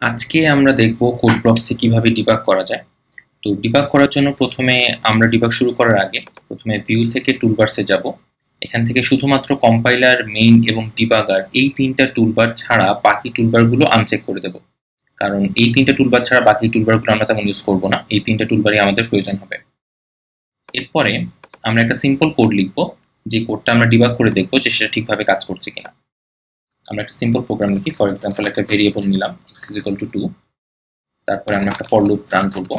আজকে আমরা দেখব কোড ব্লকসে কিভাবে ডিবাগ করা যায়। তো ডিবাগ করার জন্য প্রথমে আমরা ডিবাগ শুরু করার আগে প্রথমে ভিউ থেকে টুলবারসে যাব। এখান থেকে শুধুমাত্র কম্পাইলার, মেইন এবং ডিবাগার এই তিনটা টুলবার ছাড়া বাকি টুলবারগুলো আনচেক করে দেব। কারণ এই তিনটা টুলবার ছাড়া বাকি টুলবারগুলো আমরা তেমন ইউজ করব না। এই তিনটা টুলবারই আমাদের প্রয়োজন হবে। এরপরে আমরা একটা সিম্পল কোড লিখব, যে কোডটা আমরা ডিবাগ করে দেখব যে সেটা ঠিকভাবে কাজ করছে কিনা। আমরা একটা সিম্পল প্রোগ্রাম লিখি। ফর এক্সাম্পল একটা ভেরিয়েবল নিলাম x = 2। তারপরে আমরা একটা ফর লুপ রান করব।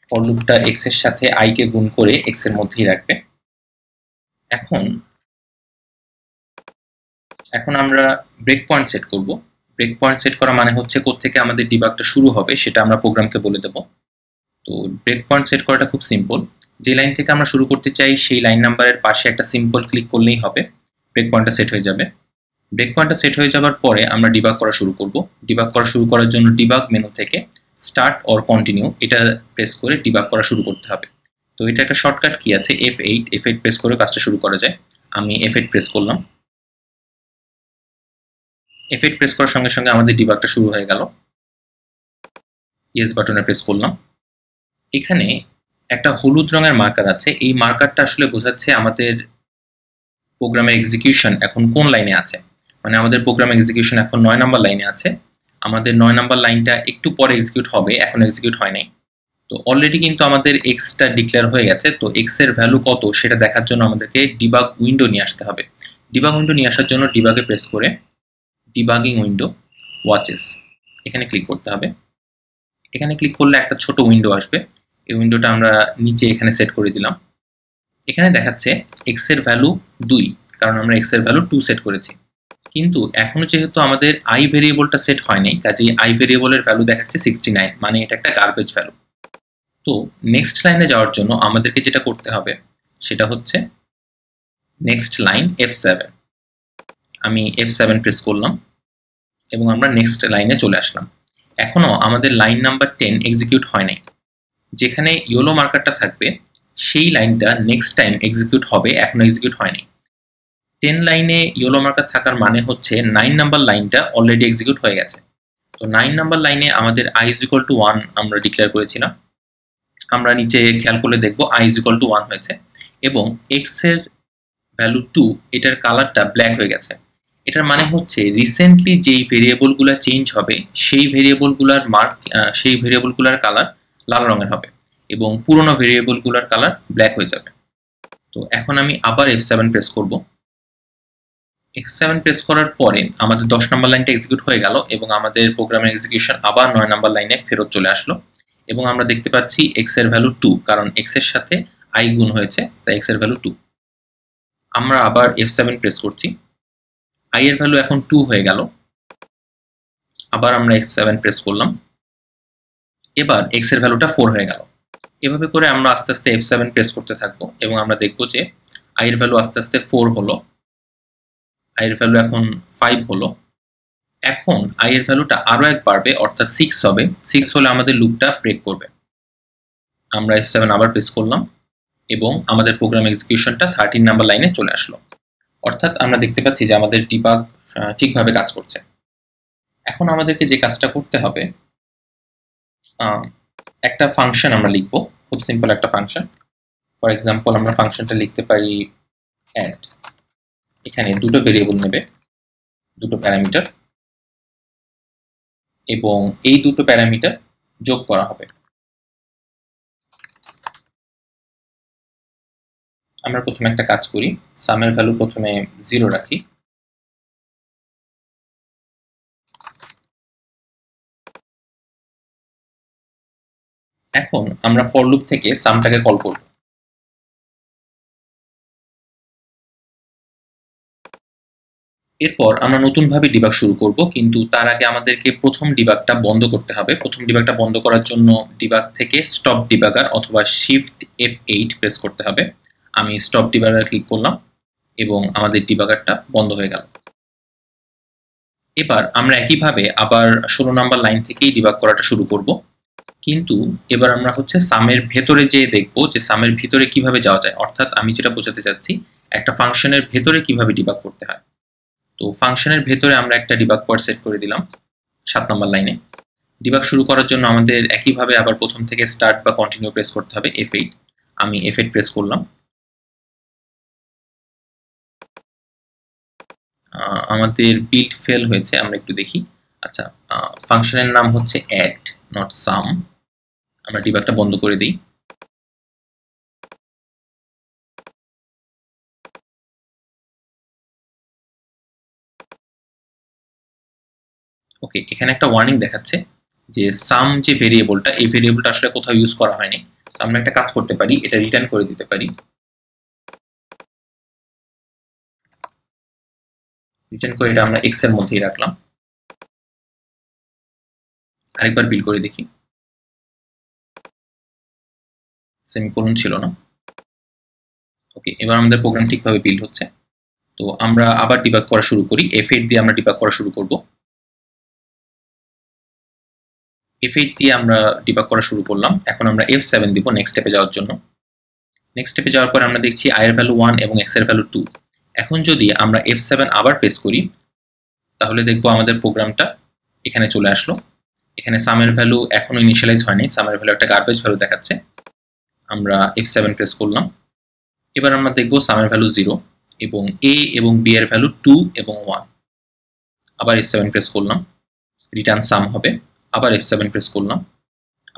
ফর লুপটা x এর সাথে i কে গুণ করে x এর মধ্যেই রাখবে। এখন আমরা ব্রেক পয়েন্ট সেট করব। ব্রেক পয়েন্ট সেট করা মানে হচ্ছে কোত্থেকে আমাদের ডিবাগটা শুরু হবে সেটা আমরা প্রোগ্রামকে বলে দেব। তো ব্রেক পয়েন্ট সেট করাটা খুব সিম্পল। যে লাইন থেকে আমরা শুরু করতে চাই সেই লাইন নাম্বারের পাশে একটা সিম্পল ক্লিক করলেই হবে, ব্রেক পয়েন্টটা সেট হয়ে যাবে। ব্রেক পয়েন্টটা সেট হয়ে যাবার পরে আমরা ডিবাগ করা শুরু করব। ডিবাগ করা শুরু করার জন্য ডিবাগ মেনু থেকে স্টার্ট অর কন্টিনিউ এটা প্রেস করে ডিবাগ করা শুরু করতে হবে। তো এটা একটা শর্টকাট কি আছে F8 প্রেস করে কাজটা শুরু করা যায়। আমি F8 প্রেস করলাম। F8 প্রেস করার সঙ্গে সঙ্গে আমাদের ডিবাগটা শুরু হয়ে গেল। ইয়েস বাটনে প্রেস করলাম। এখানে একটা হলুদ রঙের মার্কার আছে। এই মার্কারটা আসলে বোঝাচ্ছে আমাদের প্রোগ্রামের এক্সিকিউশন এখন কোন লাইনে আছে। মানে আমাদের প্রোগ্রাম এক্সিকিউশন এখন 9 নাম্বার লাইনে আছে। আমাদের 9 নাম্বার লাইনটা একটু পরে এক্সিকিউট হবে, এখন এক্সিকিউট হয় নাই। তো অলরেডি কিন্তু আমাদের এক্সটা ডিক্লেয়ার হয়ে গেছে। তো এক্স এর ভ্যালু কত সেটা দেখার জন্য আমাদেরকে ডিবাগ উইন্ডো নিয়ে আসতে হবে। ডিবাগ উইন্ডো নিয়ে আসার জন্য ডিবাগে প্রেস করে ডিবাগিং উইন্ডো ওয়াচেস এখানে ক্লিক করতে হবে। এখানে ক্লিক করলে একটা ছোট উইন্ডো আসবে। এই উইন্ডোটা আমরা নিচে এখানে সেট করে দিলাম। এখানে দেখাচ্ছে এক্স এর ভ্যালু 2, কারণ আমরা এক্স এর ভ্যালু 2 সেট করেছি। কিন্তু এখনো যেহেতু আমাদের আই ভেরিয়েবলটা সেট হয়নি, কাজেই আই ভেরিয়েবলের ভ্যালু দেখাচ্ছে 69, মানে এটা একটা গার্বেজ ভ্যালু। তো নেক্সট লাইনে যাওয়ার জন্য আমাদেরকে যেটা করতে হবে সেটা হচ্ছে নেক্সট লাইন F7। আমি F7 প্রেস করলাম এবং আমরা নেক্সট লাইনে চলে আসলাম। এখনো আমাদের লাইন নাম্বার 10 এক্সিকিউট হয় নাই। যেখানে ইয়েলো মার্কারটা থাকবে সেই লাইনটা নেক্সট টাইম এক্সিকিউট হবে, এখনো এক্সিকিউট হয়নি। 10 লাইনে ইয়েলো মার্কার থাকার মানে হচ্ছে 9 নাম্বার লাইনটা অলরেডি এক্সিকিউট হয়ে গেছে। তো 9 নাম্বার লাইনে আমাদের i = 1 আমরা ডিক্লেয়ার করেছিলাম। আমরা নিচে খেয়াল করলে দেখব i = 1 হয়েছে এবং x এর ভ্যালু 2, এটার কালারটা ব্ল্যাক হয়ে গেছে। এটার মানে হচ্ছে রিসেন্টলি যেই ভেরিয়েবলগুলো চেঞ্জ হবে সেই ভেরিয়েবলগুলোর কালার লাল রঙের হবে এবং পুরনো ভেরিয়েবলগুলোর কালার ব্ল্যাক হয়ে যাবে। তো এখন আমি আবার F7 প্রেস করব। F7 প্রেস করার পরে আমাদের 10 নম্বর লাইনটা এক্সিকিউট হয়ে গেল এবং আমাদের প্রোগ্রামের এক্সিকিউশন আবার 9 নম্বর লাইনে ফেরত চলে আসলো এবং আমরা দেখতে পাচ্ছি x এর ভ্যালু 2, কারণ x এর সাথে i গুণ হয়েছে, তাই x এর ভ্যালু 2। আমরা আবার F7 প্রেস করছি। i এর ভ্যালু এখন 2 হয়ে গেল। আবার আমরা F7 প্রেস করলাম। এবার x এর ভ্যালুটা 4 হয়ে গেল। এভাবে করে আমরা আস্তে আস্তে F7 প্রেস করতে থাকবো এবং আমরা দেখব যে i এর ভ্যালু আস্তে আস্তে 4 হলো, i এর ভ্যালু এখন 5 হলো। এখন i এর ভ্যালুটা আরো এক বাড়বে, অর্থাৎ 6 হবে। 6 হলে আমাদের লুপটা ব্রেক করবে। আমরা F7 আবার প্রেস করলাম এবং আমাদের প্রোগ্রাম এক্সিকিউশনটা 13 নাম্বার লাইনে চলে আসলো। অর্থাৎ আমরা দেখতে পাচ্ছি যে আমাদের ডিবাগ ঠিকভাবে কাজ করছে। এখন আমাদেরকে যে কাজটা করতে হবে, একটা ফাংশন আমরা লিখবো, খুব সিম্পল একটা ফাংশন। ফর এক্সাম্পল আমরা ফাংশনটা লিখতে পারি অ্যাড। এখানে দুটো ভেরিয়েবল নেবে, দুটো প্যারামিটার, এবং এই দুটো প্যারামিটার যোগ করা হবে। আমরা প্রথমে একটা কাজ করি, সামের ভ্যালু প্রথমে 0 রাখি। এখন আমরা ফর লুপ থেকে সামটাকে কল করব। এরপর আমরা নতুনভাবে ডিবাগ শুরু করব, কিন্তু তার আগে আমাদেরকে প্রথম ডিবাগটা বন্ধ করতে হবে। প্রথম ডিবাগটা বন্ধ করার জন্য ডিবাগ থেকে স্টপ ডিবাগার অথবা শিফট F8 প্রেস করতে হবে। আমি স্টপ ডিবাগার ক্লিক করলাম এবং আমাদের ডিবাগারটা বন্ধ হয়ে গেল। এবার আমরা একইভাবে আবার 16 নাম্বার লাইন থেকেই ডিবাগ করাটা শুরু করব, কিন্তু এবার আমরা হচ্ছে সামের ভেতরে যেয়ে দেখব যে সামের ভিতরে কিভাবে যাওয়া যায়। অর্থাৎ আমি যেটা বোঝাতে চাচ্ছি, একটা ফাংশনের ভেতরে কিভাবে ডিবাগ করতে হয়। তো ফাংশনের ভেতরে আমরা একটা ডিবাগ পয়েন্ট সেট করে দিলাম 7 নম্বর লাইনে। ডিবাগ শুরু করার জন্য আমাদের একইভাবে আবার প্রথম থেকে স্টার্ট বা কন্টিনিউ প্রেস করতে হবে F8। আমি F8 প্রেস করলাম। আমাদের বিল্ড ফেল হয়েছে, আমরা একটু দেখি। আচ্ছা, ফাংশনের নাম হচ্ছে অ্যাড, নট সাম। আমরা ডিবাগটা বন্ধ করে দিই। ওকে, এখানে একটা ওয়ার্নিং দেখাচ্ছে যে সাম যে ভেরিয়েবলটা, এই ভেরিয়েবলটা আসলে কোথাও ইউজ করা হয়নি। তো আমরা একটা কাজ করতে পারি, এটা রিটার্ন করে দিতে পারি। রিটার্ন করে এটা আমরা এক্স এর মধ্যেই রাখলাম। আরেকবার বিল করে দেখি। সেমিকোলন ছিল না। ওকে, এবার আমাদের প্রোগ্রাম ঠিকভাবে বিল্ড হচ্ছে। তো আমরা আবার ডিবাগ করা শুরু করি। F8 দিয়ে আমরা ডিবাগ করা শুরু করব। F8 দিয়ে আমরা ডিবাগ করা শুরু করলাম। এখন আমরা F7 দিব নেক্সট স্টেপে যাওয়ার জন্য। নেক্সট স্টেপে যাওয়ার পর আমরা দেখছি I এর ভ্যালু 1 এবং X এর ভ্যালু 2। এখন যদি আমরা F7 আবার প্রেস করি তাহলে দেখব আমাদের প্রোগ্রামটা এখানে চলে আসলো। এখানে সামের ভ্যালু এখনো ইনিশিয়ালাইজ হয়নি, সামের ভ্যালু একটা গার্বেজ ভ্যালু দেখাচ্ছে। আমরা F7 প্রেস করলাম। এবার আমরা দেখব সামের ভ্যালু 0 এবং A এবং B এর ভ্যালু 2 এবং 1। আবার F7 প্রেস করলাম, রিটার্ন সাম হবে। আবার F7 প্রেস করলাম,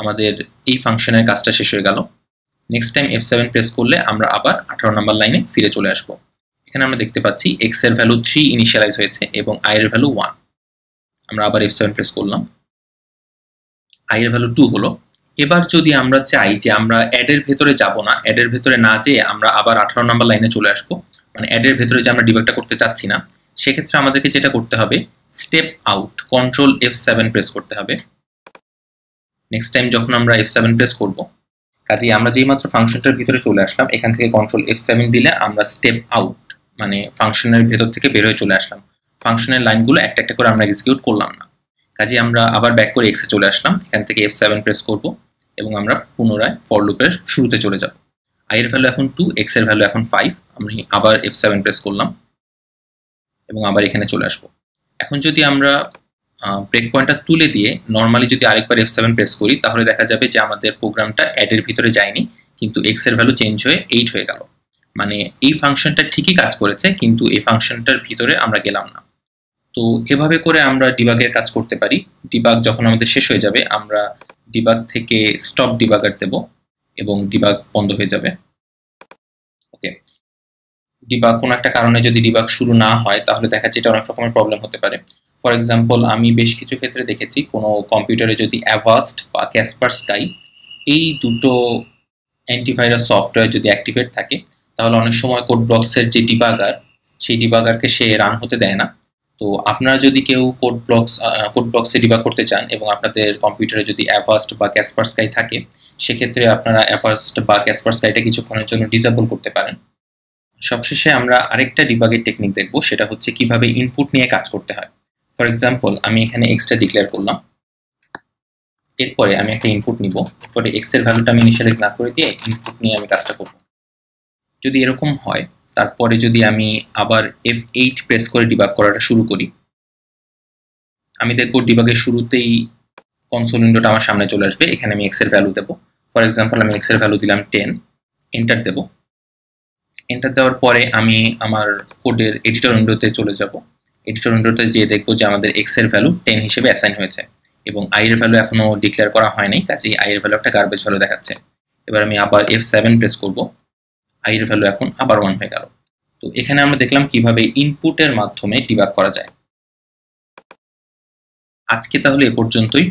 আমাদের এই ফাংশনের কাজটা শেষ হয়ে গেল। নেক্সট টাইম F7 প্রেস করলে আমরা আবার 18 নম্বর লাইনে ফিরে চলে আসব। এখানে আমরা দেখতে পাচ্ছি X এর ভ্যালু 3 ইনিশিয়ালাইজ হয়েছে এবং I এর ভ্যালু 1। আমরা আবার F7 প্রেস করলাম, I এর ভ্যালু 2 হলো। এবার যদি আমরা চাই যে আমরা অ্যাড এর ভেতরে যাব না, অ্যাড এর ভেতরে না যেয়ে আমরা আবার 18 নম্বর লাইনে চলে আসব, মানে অ্যাড এর ভেতরে যে আমরা ডিবাগটা করতে চাচ্ছি না, সেক্ষেত্রে আমাদেরকে যেটা করতে হবে, step out control F7 press করতে হবে। নেক্সট টাইম যখন আমরা F7 প্রেস করব, কাজেই আমরা যেই মাত্র ফাংশনটার ভিতরে চলে আসলাম, এখান থেকে কন্ট্রোল F7 দিলে আমরা স্টেপ আউট মানে ফাংশনের ভেতর থেকে বের হয়ে চলে আসলাম। ফাংশনের লাইনগুলো একটা একটা করে আমরা এক্সিকিউট করলাম না। কাজেই আমরা আবার ব্যাক করে এক্সে চলে আসলাম, এখান থেকে F7 প্রেস করব এবং আমরা পুনরায় ফর লুপের শুরুতে চলে যাব। I এর ভ্যালু এখন 2, X এর ভ্যালু এখন 5। আমি আবার F7 প্রেস করলাম এবং আবার এখানে চলে আসব। এখন যদি আমরা ব্রেক পয়েন্টটা তুলে দিয়ে নর্মালি যদি আরেকবার F7 প্রেস করি তাহলে দেখা যাবে যে আমাদের প্রোগ্রামটা অ্যাডের ভিতরে যায়নি, কিন্তু X এর ভ্যালু চেঞ্জ হয়ে 8 হয়ে গেল। মানে এই ফাংশনটা ঠিকই কাজ করেছে, কিন্তু এই ফাংশনটার ভিতরে আমরা গেলাম না। তো এভাবে করে আমরা ডিবাগের কাজ করতে পারি। ডিবাগ যখন আমাদের শেষ হয়ে যাবে আমরা ডিবাগ থেকে স্টপ ডিবাগার দেব এবং ডিবাগ বন্ধ হয়ে যাবে। ওকে, ডিবাগ কোনো একটা কারণে যদি ডিবাগ শুরু না হয় তাহলে দেখা যাচ্ছে এটা অনেক রকমের প্রবলেম হতে পারে। ফর এক্সাম্পল, আমি বেশ কিছু ক্ষেত্রে দেখেছি কোনো কম্পিউটারে যদি অ্যাভাস্ট বা ক্যাসপারস্কাই এই দুটো অ্যান্টিভাইরাস সফটওয়্যার যদি অ্যাক্টিভেট থাকে তাহলে অনেক সময় কোড ব্লকসের যে ডিবাগার, সেই ডিবাগারকে সে রান হতে দেয় না। তো আপনারা যদি কেউ কোড ব্লকসে ডিবাগ করতে চান এবং আপনাদের কম্পিউটারে যদি অ্যাভাস্ট বা ক্যাসপারস্কাই থাকে, সেক্ষেত্রে আপনারা অ্যাভাস্ট বা ক্যাসপারস্কাইটা কিছুক্ষণের জন্য ডিসেবল করতে পারেন। সবশেষে আমরা আরেকটা ডিবাগের টেকনিক দেখব, সেটা হচ্ছে কিভাবে ইনপুট নিয়ে কাজ করতে হয়। ফর এক্সাম্পল, আমি এখানে এক্সটা ডিক্লেয়ার করলাম, এরপরে আমি একটা ইনপুট নিব, পরে এক্স এর ভ্যালুটা আমি ইনিশিয়ালাইজ না করে দিয়ে ইনপুট নিয়ে আমি কাজটা করব। যদি এরকম হয়, তারপরে যদি আমি আবার F8 প্রেস করে ডিবাগ করাটা শুরু করি, আমি দেখব ডিবাগের শুরুতেই কনসোল উইন্ডোটা আমার সামনে চলে আসবে। এখানে আমি এক্স এর ভ্যালু দেব। ফর এক্সাম্পল, আমি এক্স এর ভ্যালু দিলাম 10, এন্টার দেব। এন্টার দেওয়ার পরে আমি আমার কোডের এডিটর উইন্ডোতে চলে যাব। এডিটর উইন্ডোতে যেয়ে দেখব যে আমাদের এক্স এর ভ্যালু 10 হিসেবে অ্যাসাইন হয়েছে এবং I এর ভ্যালু এখনো ডিক্লেয়ার করা হয়নি, কাজেই I এর ভ্যালু একটা গার্বেজ ভ্যালু দেখাচ্ছে। এবার আমি আবার F7 প্রেস করব, I এর ভ্যালু এখন আবার 1 হয়ে গেল। তো এখানে আমরা দেখলাম কিভাবে ইনপুটের মাধ্যমে ডিবাগ করা যায়। আজকে তাহলে এ পর্যন্তই।